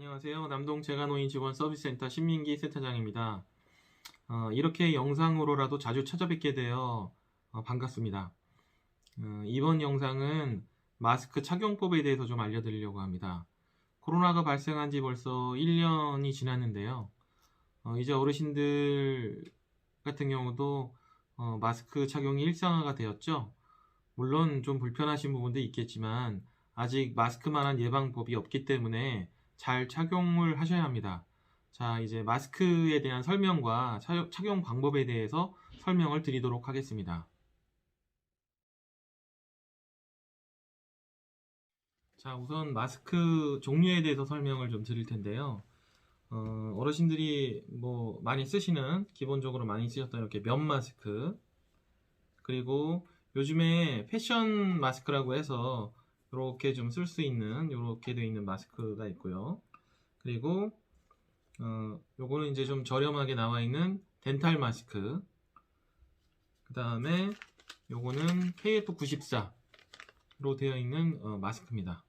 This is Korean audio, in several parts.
안녕하세요. 남동 재가노인 직원 서비스센터 신민기 센터장입니다. 이렇게 영상으로라도 자주 찾아뵙게 되어 반갑습니다. 이번 영상은 마스크 착용법에 대해서 좀 알려드리려고 합니다. 코로나가 발생한 지 벌써 1년이 지났는데요. 이제 어르신들 같은 경우도 마스크 착용이 일상화가 되었죠. 물론 좀 불편하신 부분도 있겠지만 아직 마스크만한 예방법이 없기 때문에 잘 착용을 하셔야 합니다. 자, 이제 마스크에 대한 설명과 착용 방법에 대해서 설명을 드리도록 하겠습니다. 자, 우선 마스크 종류에 대해서 설명을 좀 드릴 텐데요. 어르신들이 뭐 많이 쓰시는, 기본적으로 많이 쓰셨던 이렇게 면 마스크, 그리고 요즘에 패션 마스크라고 해서 이렇게 좀 쓸 수 있는 이렇게 되어 있는 마스크가 있고요. 그리고 요거는 이제 좀 저렴하게 나와 있는 덴탈 마스크. 그 다음에 요거는 KF94로 되어 있는 마스크입니다.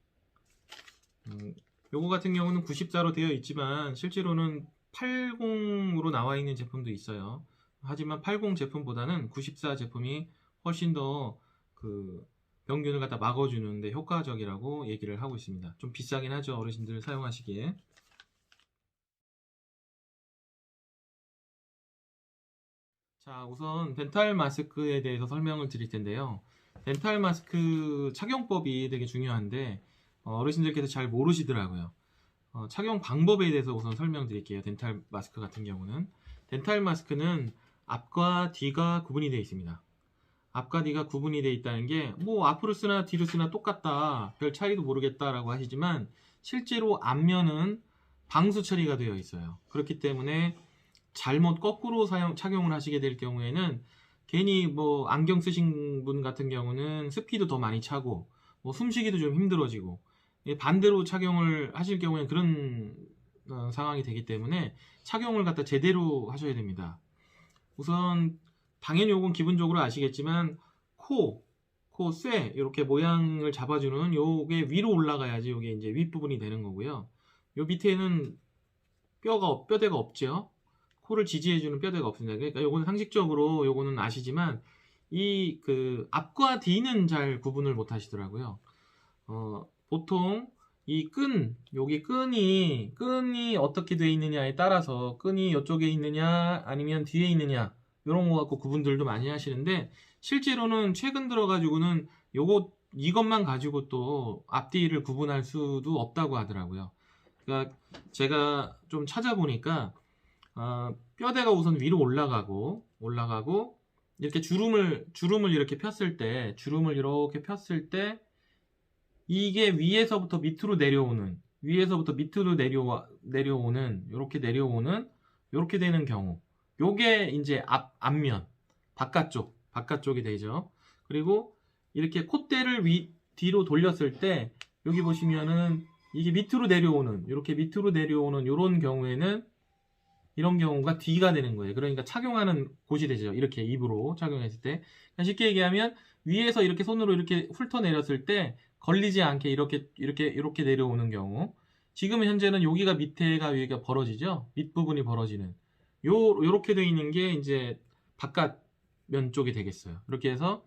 요거 같은 경우는 94로 되어 있지만 실제로는 80으로 나와 있는 제품도 있어요. 하지만 80 제품보다는 94 제품이 훨씬 더 그 병균을 갖다 막아주는데 효과적이라고 얘기를 하고 있습니다. 좀 비싸긴 하죠, 어르신들 사용하시기에. 자, 우선 덴탈 마스크에 대해서 설명을 드릴 텐데요. 덴탈 마스크 착용법이 되게 중요한데 어르신들께서 잘 모르시더라고요. 착용 방법에 대해서 우선 설명드릴게요. 덴탈 마스크 같은 경우는 덴탈 마스크는 앞과 뒤가 구분이 되어 있습니다. 앞과 뒤가 구분이 되어 있다는 게 뭐 앞으로 쓰나 뒤로 쓰나 똑같다, 별 차이도 모르겠다라고 하시지만 실제로 앞면은 방수 처리가 되어 있어요. 그렇기 때문에 잘못 거꾸로 착용을 하시게 될 경우에는 괜히 뭐 안경 쓰신 분 같은 경우는 습기도 더 많이 차고 뭐 숨쉬기도 좀 힘들어지고, 반대로 착용을 하실 경우에는 그런 상황이 되기 때문에 착용을 갖다 제대로 하셔야 됩니다. 우선 당연히 요건 기본적으로 아시겠지만 쇠 이렇게 모양을 잡아주는 요게 위로 올라가야지 요게 이제 윗부분이 되는 거고요. 요 밑에는 뼈대가 없죠. 코를 지지해주는 뼈대가 없습니다. 그러니까 요거는 상식적으로 요거는 아시지만 이 그 앞과 뒤는 잘 구분을 못 하시더라고요. 보통 이 여기 끈이 어떻게 되어 있느냐에 따라서 끈이 이쪽에 있느냐 아니면 뒤에 있느냐 이런 거 갖고 구분들도 많이 하시는데 실제로는 최근 들어 가지고는 이것만 가지고 또 앞뒤를 구분할 수도 없다고 하더라고요. 그러니까 제가 좀 찾아보니까 뼈대가 우선 위로 올라가고 이렇게 주름을 이렇게 폈을 때 이게 위에서부터 밑으로 내려오는 이렇게 되는 경우, 요게 이제 앞면 바깥쪽이 되죠. 그리고 이렇게 콧대를 뒤로 돌렸을 때 여기 보시면은 이게 이렇게 밑으로 내려오는 요런 경우에는 이런 경우가 뒤가 되는 거예요. 그러니까 착용하는 곳이 되죠. 이렇게 입으로 착용했을 때. 쉽게 얘기하면 위에서 이렇게 손으로 이렇게 훑어 내렸을 때 걸리지 않게 이렇게 내려오는 경우. 지금 현재는 밑에가 벌어지죠. 밑부분이 벌어지는. 요렇게 되어 있는 게 이제 바깥면 쪽이 되겠어요. 이렇게 해서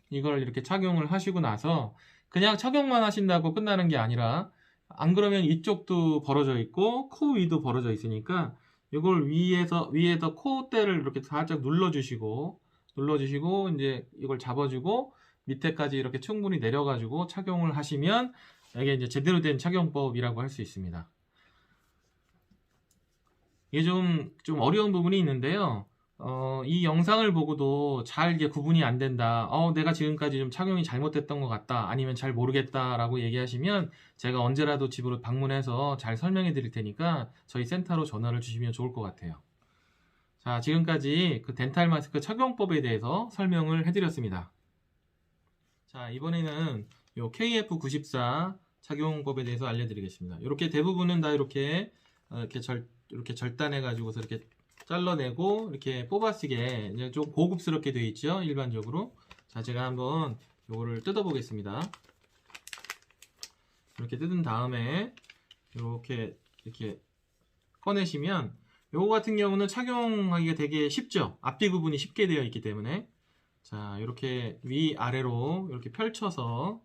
이걸 이렇게 착용을 하시고 나서 그냥 착용만 하신다고 끝나는 게 아니라, 안 그러면 이쪽도 벌어져 있고 코 위도 벌어져 있으니까 이걸 위에서 콧대를 이렇게 살짝 눌러주시고 이제 이걸 잡아주고 밑에까지 이렇게 충분히 내려가지고 착용을 하시면 이게 이제 제대로 된 착용법이라고 할 수 있습니다. 이게 좀 어려운 부분이 있는데요. 이 영상을 보고도 잘 이게 구분이 안 된다, 내가 지금까지 좀 착용이 잘못됐던 것 같다, 아니면 잘 모르겠다라고 얘기하시면 제가 언제라도 집으로 방문해서 잘 설명해 드릴 테니까 저희 센터로 전화를 주시면 좋을 것 같아요. 자, 지금까지 그 덴탈 마스크 착용법에 대해서 설명을 해드렸습니다. 자, 이번에는 요 KF94 착용법에 대해서 알려드리겠습니다. 이렇게 대부분은 다 이렇게 절단해 가지고서 이렇게 잘라내고 이렇게 뽑아쓰게 이제 좀 고급스럽게 되어 있죠, 일반적으로. 자, 제가 한번 요거를 뜯어 보겠습니다. 이렇게 뜯은 다음에 이렇게 이렇게 꺼내시면 요거 같은 경우는 착용하기가 되게 쉽죠. 앞뒤 구분이 쉽게 되어 있기 때문에. 자, 이렇게 위아래로 이렇게 펼쳐서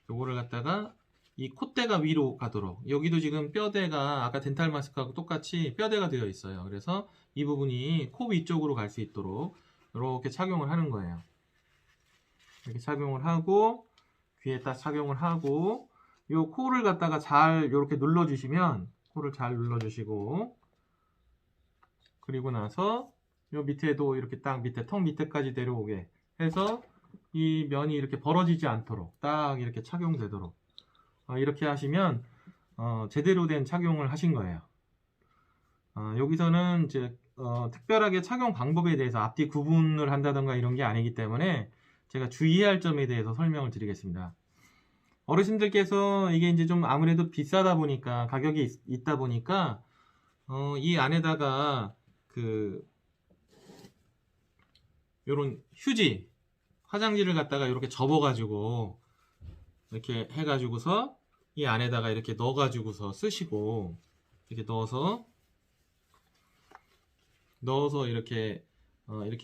요거를 갖다가 이 콧대가 위로 가도록, 여기도 지금 뼈대가 아까 덴탈 마스크하고 똑같이 뼈대가 되어 있어요. 그래서 이 부분이 코 위쪽으로 갈 수 있도록 이렇게 착용을 하는 거예요. 이렇게 착용을 하고 귀에 딱 착용을 하고 요 코를 갖다가 잘 이렇게 눌러주시면, 코를 잘 눌러주시고, 그리고 나서 요 밑에도 이렇게 딱 밑에 턱 밑에까지 내려오게 해서 이 면이 이렇게 벌어지지 않도록 딱 이렇게 착용되도록 이렇게 하시면 제대로 된 착용을 하신 거예요. 여기서는 이제 특별하게 착용 방법에 대해서 앞뒤 구분을 한다던가 이런 게 아니기 때문에 제가 주의해야 할 점에 대해서 설명을 드리겠습니다. 어르신들께서 이게 이제 좀 아무래도 비싸다 보니까, 가격이 있다 보니까 이 안에다가 요런 휴지, 화장지를 갖다가 이렇게 접어가지고 이렇게 해가지고서 이 안에다가 이렇게 넣어가지고서 쓰시고, 이렇게 넣어서 이렇게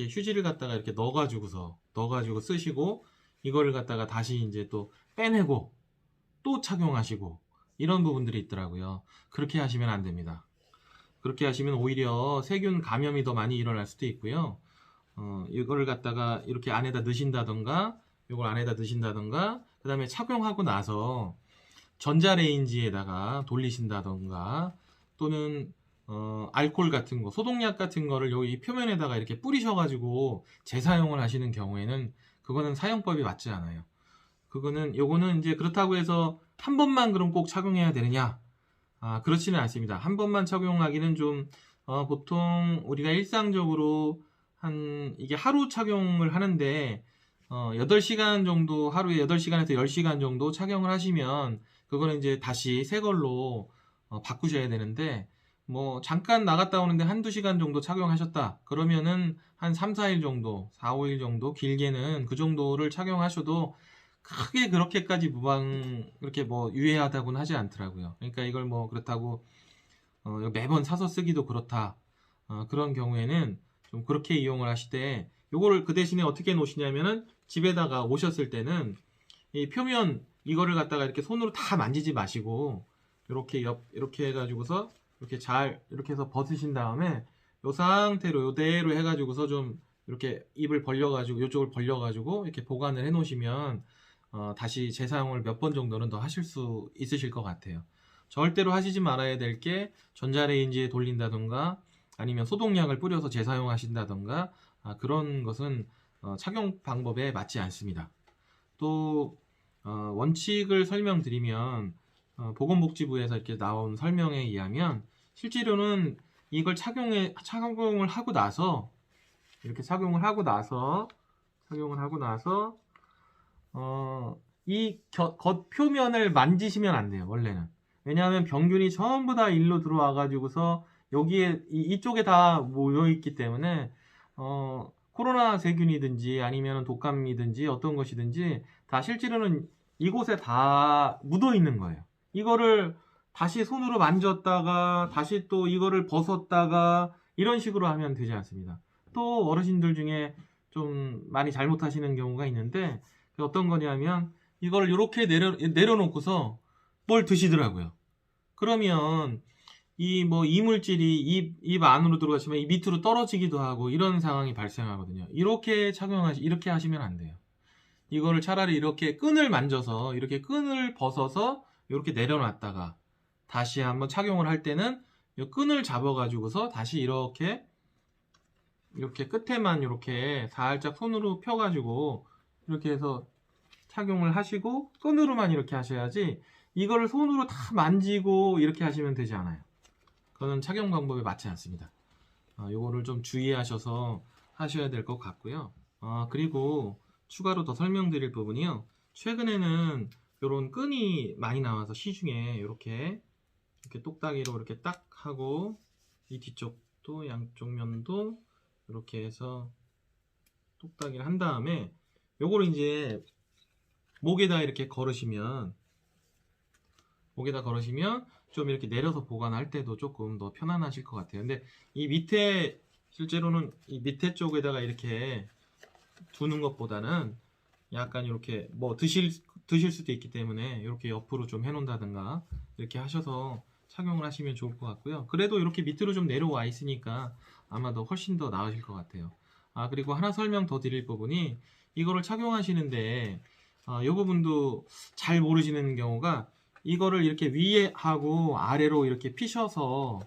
휴지를 갖다가 이렇게 넣어가지고 쓰시고, 이거를 갖다가 다시 이제 또 빼내고 또 착용하시고, 이런 부분들이 있더라고요. 그렇게 하시면 안 됩니다. 그렇게 하시면 오히려 세균 감염이 더 많이 일어날 수도 있고요. 이거를 갖다가 이렇게 안에다 넣으신다던가, 이걸 안에다 넣으신다던가, 그 다음에 착용하고 나서 전자레인지에다가 돌리신다던가, 또는 알코올 같은 거, 소독약 같은 거를 여기 표면에다가 이렇게 뿌리셔가지고 재사용을 하시는 경우에는 그거는 사용법이 맞지 않아요. 요거는 이제 그렇다고 해서 한 번만 그럼 꼭 착용해야 되느냐? 그렇지는 않습니다. 한 번만 착용하기는 좀 보통 우리가 일상적으로 이게 하루 착용을 하는데 8시간 정도, 하루에 8시간에서 10시간 정도 착용을 하시면 그거는 이제 다시 새 걸로 바꾸셔야 되는데, 뭐 잠깐 나갔다 오는데 한두 시간 정도 착용하셨다 그러면은 한 3, 4일 정도, 4, 5일 정도, 길게는 그 정도를 착용하셔도 크게 그렇게까지 그렇게 뭐 유해하다고는 하지 않더라고요. 그러니까 이걸 뭐 그렇다고 매번 사서 쓰기도 그렇다, 그런 경우에는 좀 그렇게 이용을 하시되, 요거를 그 대신에 어떻게 놓으시냐면은 집에다가 오셨을 때는 이 표면 이거를 갖다가 이렇게 손으로 다 만지지 마시고 이렇게 해가지고서 이렇게 해서 벗으신 다음에 요 상태로 요대로 해가지고서 좀 이렇게 입을 벌려가지고 이쪽을 벌려가지고 이렇게 보관을 해 놓으시면 다시 재사용을 몇 번 정도는 더 하실 수 있으실 것 같아요. 절대로 하시지 말아야 될 게 전자레인지에 돌린다던가 아니면 소독약을 뿌려서 재사용하신다던가, 그런 것은 착용 방법에 맞지 않습니다. 또 원칙을 설명드리면, 보건복지부에서 이렇게 나온 설명에 의하면 실제로는 이걸 착용을 하고 나서, 이렇게 착용을 하고 나서 이 겉 표면을 만지시면 안 돼요, 원래는. 왜냐하면 병균이 전부 다 일로 들어와 가지고서 여기에 이쪽에 다 모여 있기 때문에 코로나 세균이든지 아니면 독감이든지 어떤 것이든지 다 실제로는 이곳에 다 묻어 있는 거예요. 이거를 다시 손으로 만졌다가 다시 또 이거를 벗었다가 이런 식으로 하면 되지 않습니다. 또 어르신들 중에 좀 많이 잘못하시는 경우가 있는데, 어떤 거냐면 이걸 이렇게 내려놓고서 뭘 드시더라고요. 그러면 이 이물질이 입 안으로 들어가시면 이 밑으로 떨어지기도 하고 이런 상황이 발생하거든요. 이렇게 하시면 안 돼요. 이거를 차라리 이렇게 끈을 만져서 이렇게 끈을 벗어서 이렇게 내려놨다가 다시 한번 착용을 할 때는 이 끈을 잡아가지고서 다시 이렇게 끝에만 이렇게 살짝 손으로 펴가지고 이렇게 해서 착용을 하시고, 끈으로만 이렇게 하셔야지 이거를 손으로 다 만지고 이렇게 하시면 되지 않아요. 그거는 착용 방법에 맞지 않습니다. 요거를 좀 주의하셔서 하셔야 될 것 같고요. 그리고 추가로 더 설명드릴 부분이요. 최근에는 요런 끈이 많이 나와서 시중에 이렇게 똑딱이로 이렇게 딱 하고, 이 뒤쪽도 양쪽 면도 이렇게 해서 똑딱이를 한 다음에 요거를 이제 목에다 이렇게 걸으시면 목에다 걸으시면 좀 이렇게 내려서 보관할 때도 조금 더 편안하실 것 같아요. 근데 이 밑에 실제로는 이 밑에 쪽에다가 이렇게 두는 것보다는 약간 이렇게 뭐 드실 수도 있기 때문에 이렇게 옆으로 좀 해놓는다든가 이렇게 하셔서 착용을 하시면 좋을 것 같고요. 그래도 이렇게 밑으로 좀 내려와 있으니까 아마 더 훨씬 더 나으실 것 같아요. 그리고 하나 설명 더 드릴 부분이 이거를 착용하시는데 이 부분도 잘 모르시는 경우가 이거를 이렇게 위에 하고 아래로 이렇게 피셔서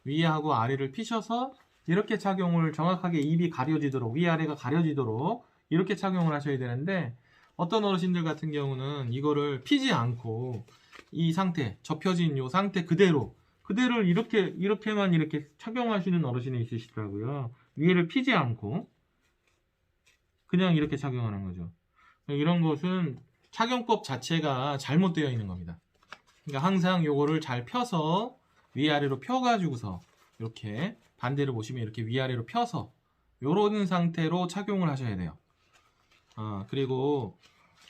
위에 하고 아래를 피셔서 이렇게 착용을 정확하게 입이 가려지도록 위아래가 가려지도록 이렇게 착용을 하셔야 되는데 어떤 어르신들 같은 경우는 이거를 피지 않고 이 상태 접혀진 이 상태 그대로를 이렇게만 이렇게 착용하시는 어르신이 있으시더라고요. 위를 피지 않고 그냥 이렇게 착용하는 거죠. 이런 것은 착용법 자체가 잘못되어 있는 겁니다. 그러니까 항상 요거를 잘 펴서 위아래로 펴가지고서 이렇게 반대로 보시면 이렇게 위아래로 펴서 요런 상태로 착용을 하셔야 돼요. 그리고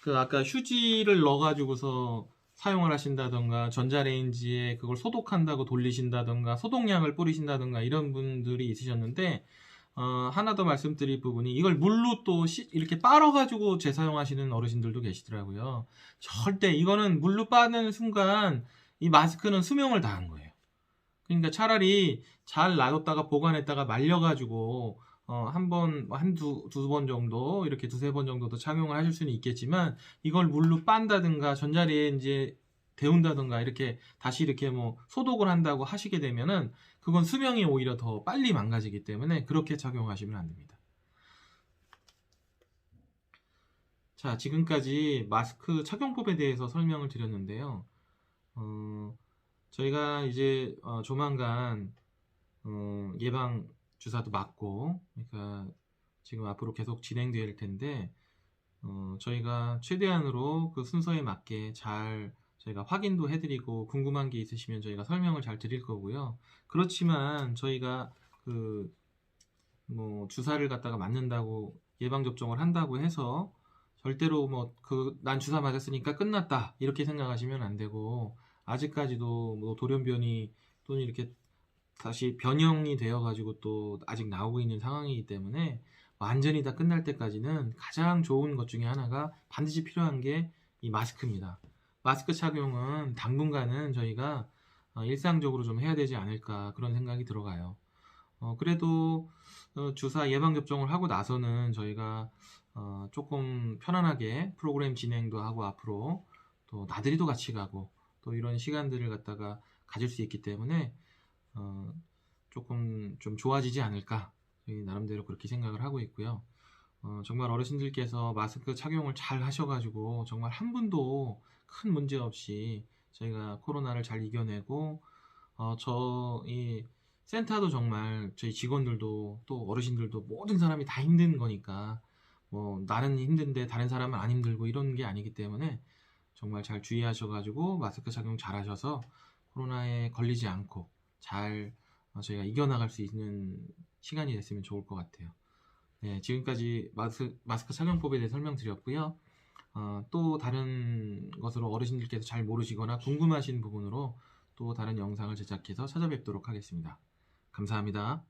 그 아까 휴지를 넣어가지고서 사용을 하신다던가 전자레인지에 그걸 소독한다고 돌리신다던가 소독약을 뿌리신다던가 이런 분들이 있으셨는데 하나 더 말씀드릴 부분이 이걸 물로 또 이렇게 빨아가지고 재사용하시는 어르신들도 계시더라고요. 절대 이거는 물로 빠는 순간 이 마스크는 수명을 다한 거예요. 그러니까 차라리 잘 놔뒀다가 보관했다가 말려가지고 두 번 정도 이렇게 두세 번 정도도 착용을 하실 수는 있겠지만 이걸 물로 빤다든가 전자레인지에 데운다든가 이렇게 다시 이렇게 뭐 소독을 한다고 하시게 되면은 그건 수명이 오히려 더 빨리 망가지기 때문에 그렇게 착용하시면 안 됩니다. 자, 지금까지 마스크 착용법에 대해서 설명을 드렸는데요. 저희가 이제 조만간 예방 주사도 맞고 그러니까 지금 앞으로 계속 진행될 텐데 저희가 최대한으로 그 순서에 맞게 잘 저희가 확인도 해드리고 궁금한 게 있으시면 저희가 설명을 잘 드릴 거고요. 그렇지만 저희가 그 뭐 주사를 갖다가 맞는다고 예방 접종을 한다고 해서 절대로 뭐 난 주사 맞았으니까 끝났다 이렇게 생각하시면 안 되고 아직까지도 뭐 돌연변이 또는 이렇게 다시 변형이 되어 가지고 또 아직 나오고 있는 상황이기 때문에 완전히 다 끝날 때까지는 가장 좋은 것 중에 하나가 반드시 필요한 게 이 마스크입니다. 마스크 착용은 당분간은 저희가 일상적으로 좀 해야 되지 않을까 그런 생각이 들어가요. 그래도 주사 예방접종을 하고 나서는 저희가 조금 편안하게 프로그램 진행도 하고 앞으로 또 나들이도 같이 가고 또 이런 시간들을 갖다가 가질 수 있기 때문에 조금 좀 좋아지지 않을까 저희 나름대로 그렇게 생각을 하고 있고요. 정말 어르신들께서 마스크 착용을 잘 하셔가지고 정말 한 분도 큰 문제 없이 저희가 코로나를 잘 이겨내고 저희 센터도 정말 저희 직원들도 또 어르신들도 모든 사람이 다 힘든 거니까 뭐 나는 힘든데 다른 사람은 안 힘들고 이런 게 아니기 때문에 정말 잘 주의하셔가지고 마스크 착용 잘 하셔서 코로나에 걸리지 않고 잘 저희가 이겨나갈 수 있는 시간이 됐으면 좋을 것 같아요. 네, 지금까지 마스크 착용법에 대해 설명드렸고요. 또 다른 것으로 어르신들께서 잘 모르시거나 궁금하신 부분으로 또 다른 영상을 제작해서 찾아뵙도록 하겠습니다. 감사합니다.